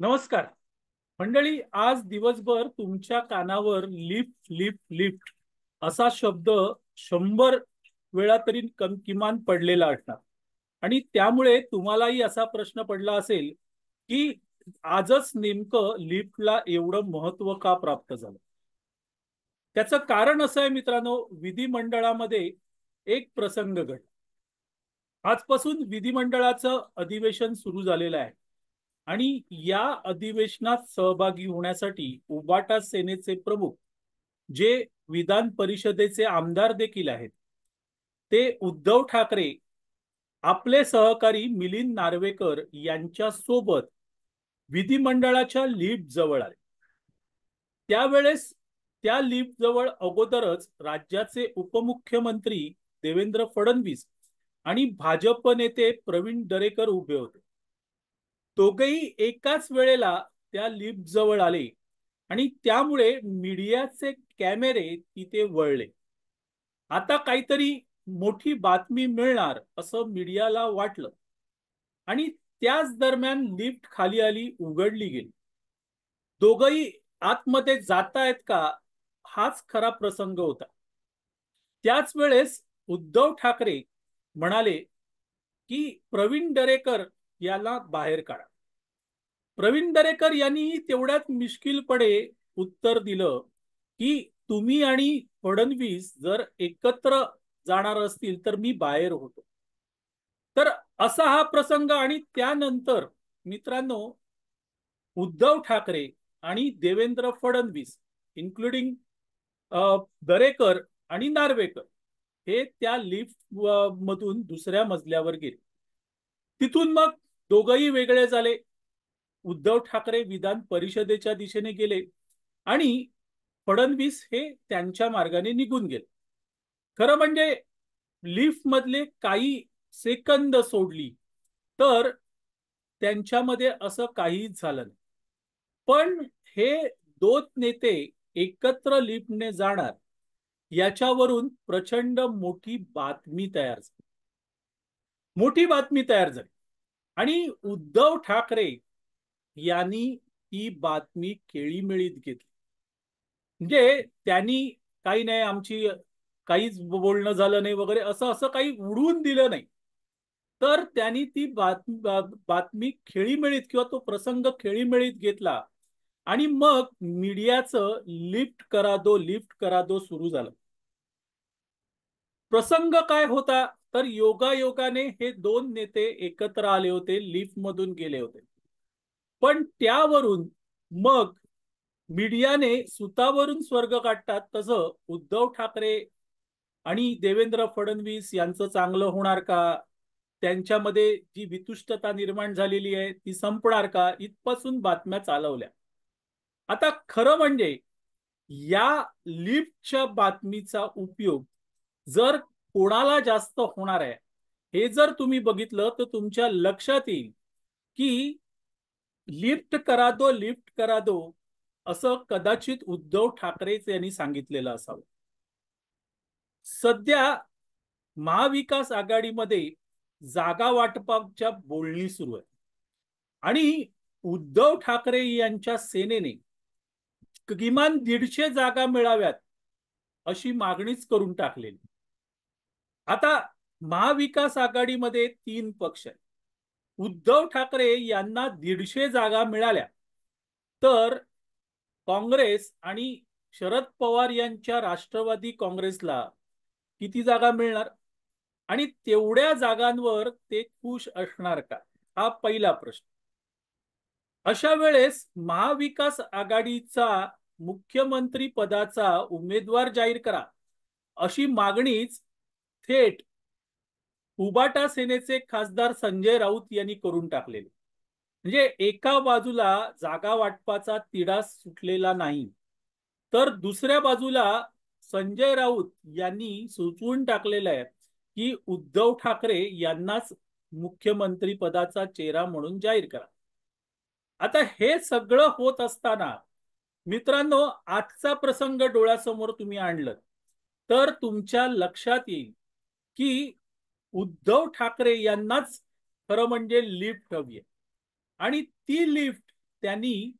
नमस्कार मंडळी. आज दिवसभर तुमच्या कानावर लिफ्ट लिफ्ट लिफ्ट असा शब्द 100 वेळा तरी किमान पडलेला असणार. आणि त्यामुळे तुम्हालाही असा प्रश्न पडला असेल की आजच नेमकं लिफ्टला एवढं महत्व का प्राप्त झालं. त्याचं कारण असं आहे मित्रांनो, विधिमंडळामध्ये एक प्रसंग घडला. आजपासून विधिमंडळाचं अधिवेशन सुरू झालेलं आहे आणि या अधिवेशनात सहभागी होण्यासाठी उबाटा सेनेचे प्रमुख, जे विधान परिषदेचे आमदार देखील आहेत, ते उद्धव ठाकरे आपले सहकारी मिलिंद नार्वेकर यांच्या सोबत विधिमंडळाच्या लिफ्ट जवळ आले. त्यावेळेस त्या लिफ्ट जवळ अगोदरच राज्याचे उपमुख्यमंत्री देवेंद्र फडणवीस आणि भाजप नेते प्रवीण दरेकर उभे होते. दोघेही एकाच वेळेला त्या लिफ्ट जवळ आले आणि त्यामुळे मीडियाचे कॅमेरे तिथे वळले. आता काहीतरी मोठी बातमी मिळणार असं मीडियाला वाटलं आणि त्याच दरम्यान लिफ्ट खाली आली, उघडली गेली. दोघही आतमध्ये जातायत का, हाच खरा प्रसंग होता. त्याच वेळेस उद्धव ठाकरे म्हणाले की प्रवीण दरेकर याला बाहेर काढा. प्रवीण दरेकर यांनी तेवढ्यात मिश्किलपणे उत्तर दिलं की तुम्ही आणि फडणवीस जर एकत्र जाणार असतील तर मी बाहेर होतो. तर असा हा प्रसंग. आणि त्यानंतर मित्रांनो, उद्धव ठाकरे आणि देवेंद्र फडणवीस इन्क्लुडिंग दरेकर आणि नार्वेकर हे त्या लिफ्ट मधून दुसऱ्या मजल्यावर गेले. तिथून मग दोघही वेगळे झाले. उद्धव ठाकरे विधान परिषदेच्या दिशेने गेले आणि फडणवीस हे त्यांच्या मार्गाने निघून गेले. खरं म्हणजे लिफ्ट मधले काही सेकंद सोडली तर त्यांच्यामध्ये असं काहीच झालं नाही. पण हे दोन नेते एकत्र लिफ्टने जाणार याच्यावरून प्रचंड मोठी बातमी तयार झाली. मोठी बातमी तयार झाली आणि उद्धव ठाकरे यांनी ती बातमी खेळीमेळीत घेतली. म्हणजे त्यांनी काही नाही, आमची काहीच बोलणं झालं नाही वगैरे असं असं काही उडवून दिलं नाही. तर त्यांनी ती बातमी खेळीमेळीत किंवा तो प्रसंग खेळीमेळीत घेतला आणि मग मीडियाचं लिफ्ट करा दो सुरू झालं. प्रसंग काय होता तर योगायोगाने हे दोन नेते एकत्र आले होते, लिफ्ट मधून गेले होते. पण त्यावरून मग मीडियाने सुतावरून स्वर्ग काढतात तसं उद्धव ठाकरे आणि देवेंद्र फडणवीस यांचं चांगलं होणार का, त्यांच्यामध्ये जी वितुष्टता निर्माण झालेली आहे ती संपणार का, इथपासून बातम्या चालवल्या. आता खरं म्हणजे या लिफ्टच्या बातमीचा उपयोग जर कोणाला जास्त होणार आहे हे जर तुम्ही बघितलं तर तुमच्या लक्षात येईल की लिफ्ट करा दो असं कदाचित उद्धव ठाकरेच यांनी सांगितलेलं असावं. सध्या महाविकास आघाडीमध्ये जागा वाटपाच्या बोलणी सुरू आहे आणि उद्धव ठाकरे यांच्या सेनेने किमान 150 जागा मिळाव्यात अशी मागणीच करून टाकलेली. आता महाविकास आघाडीमध्ये 3 पक्ष आहेत. उद्धव ठाकरे यांना 150 जागा मिळाल्या तर काँग्रेस आणि शरद पवार यांच्या राष्ट्रवादी काँग्रेसला किती जागा मिळणार आणि तेवढ्या जागांवर ते खुश असणार का, हा पहिला प्रश्न. अशा वेळेस महाविकास आघाडीचा मुख्यमंत्री पदाचा उमेदवार जाहीर करा अशी मागणीच थेट उबाटा सेनेचे खासदार संजय राऊत यांनी करून टाकलेले. म्हणजे एका बाजूला जागा वाटपाचा तिढा सुटलेला नाही तर दुसऱ्या बाजूला संजय राऊत यांनी सुचवून टाकलेलं आहे की उद्धव ठाकरे यांनाच मुख्यमंत्री पदाचा चेहरा म्हणून जाहीर करा. आता हे सगळं होत असताना मित्रांनो, आजचा प्रसंग डोळ्यासमोर तुम्ही आणलं तर तुमच्या लक्षात येईल की उद्धव ठाकरे यांनाच खरं म्हणजे लिफ्ट हवी आहे आणि ती लिफ्ट त्यांनी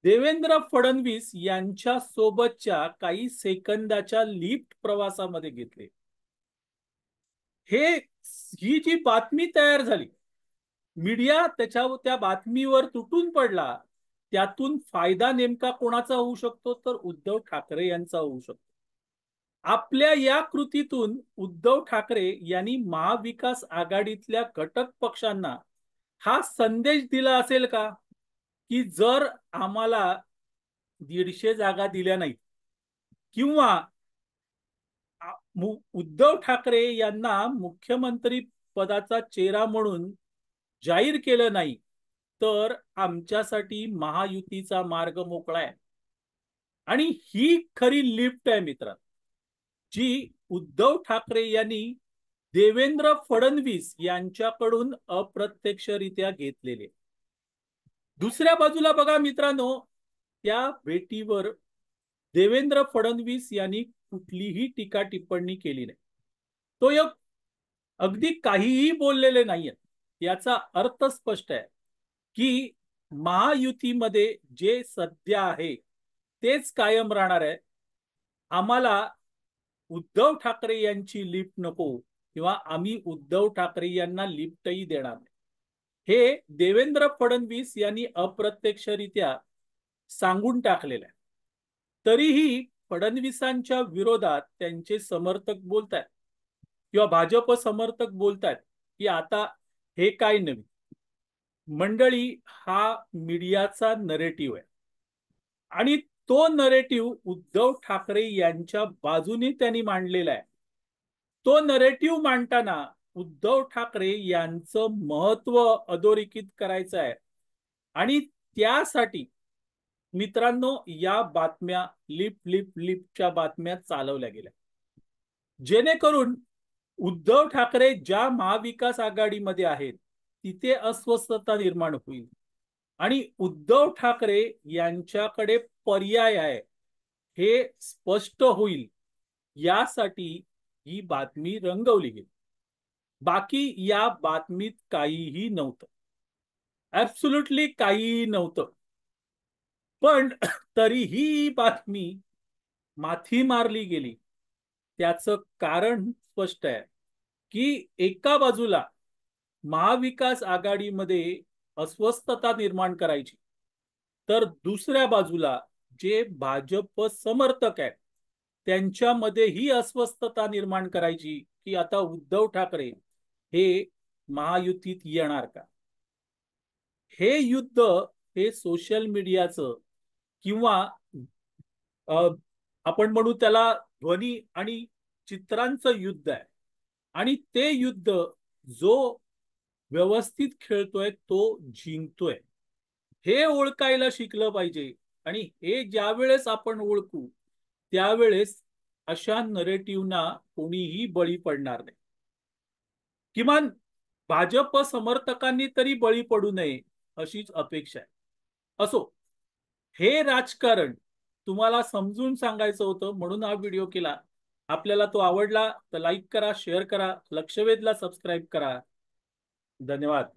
देवेंद्र फडणवीस यांच्या सोबतच्या काही सेकंदाच्या लिफ्ट प्रवासामध्ये घेतले. ही जी बातमी तयार झाली, मीडिया त्या बातमीवर तुटून पडला. त्यातून फायदा नेमका कोणाचा होऊ शकतो, तर उद्धव ठाकरे यांचा होऊ शकतो. आपल्या या कृतीतून उद्धव ठाकरे यांनी महाविकास आघाडीतल्या घटक पक्षांना हा संदेश दिला असेल का, की जर आम्हाला 150 जागा दिल्या नाहीत किंवा उद्धव ठाकरे यांना मुख्यमंत्री पदाचा चेहरा म्हणून जाहीर केलं नाही, तर आमच्यासाठी महायुतीचा मार्ग मोकळा आहे. आणि ही खरी लिफ्ट आहे मित्र, जी उद्धव ठाकरे यांनी देवेंद्र फडणवीस यांच्याकडून अप्रत्यक्षरित्या घेतलेले. दुसऱ्या बाजूला बघा मित्रांनो, त्या भेटीवर देवेंद्र फडणवीस यांनी कुठलीही टीका टिप्पणी केली नाही. तो एक अगदी काहीही बोललेले नाहीये. याचा अर्थ स्पष्ट आहे की महायुतीमध्ये जे सध्या आहे तेच कायम राहणार आहे. आम्हाला उद्धव ठाकरे यांची लिफ्ट नको किंवा आम्ही उद्धव ठाकरे यांना लिफ्टही देणार नाही, हे देवेंद्र फडणवीस यांनी अप्रत्यक्षरित्या सांगून टाकलेलं आहे. तरीही फडणवीसांच्या विरोधात त्यांचे समर्थक बोलतात किंवा भाजप समर्थक बोलतात की आता हे काय नवीन. मंडळी, हा मीडियाचा नरेटिव्ह आहे आणि तो नरेटिव्ह उद्धव ठाकरे यांच्या बाजूने त्यांनी मांडलेला आहे. तो नरेटिव्ह मांडताना उद्धव ठाकरे यांचं महत्व अधोरेखित करायचं आहे आणि त्यासाठी मित्रांनो या बातम्या लिफ्टच्या बातम्या चालवल्या गेल्या, जेणेकरून उद्धव ठाकरे ज्या महाविकास आघाडीमध्ये आहेत तिथे अस्वस्थता निर्माण होईल आणि उद्धव ठाकरे यांच्याकडे पर्याय आहे हे स्पष्ट होईल, यासाठी ही बातमी रंगवली गेली. बाकी या बातमीत काहीही नव्हतं, ऍब्सोल्युटली काहीही नव्हतं. पण तरीही ही बातमी माथी मारली गेली. त्याचं कारण स्पष्ट आहे की एका बाजूला महाविकास आघाडीमध्ये अस्वस्थता निर्माण करायची, तर दुसऱ्या बाजूला जे भाजप समर्थक आहेत त्यांच्यामध्ये ही अस्वस्थता निर्माण करायची की आता उद्धव ठाकरे हे महायुतीत येणार का. हे युद्ध हे सोशल मीडियाचं किंवा आपण म्हणू त्याला ध्वनी आणि चित्रांचं युद्ध आहे आणि ते युद्ध जो व्यवस्थित खेळतोय तो जिंकतोय, हे ओळखायला शिकलं पाहिजे. आणि हे ज्यावेळेस आपण ओळखू त्यावेळेस अशा नरेटिव्हना कोणीही बळी पडणार नाही. किमान भाजप समर्थकांनी तरी बळी पडू नये अशीच अपेक्षा आहे. असो, हे राजकारण तुम्हाला समजून सांगायचं होतं म्हणून हा व्हिडिओ केला. आपल्याला तो आवडला तर लाईक करा, शेअर करा, लक्षवेधला सबस्क्राईब करा. धन्यवाद.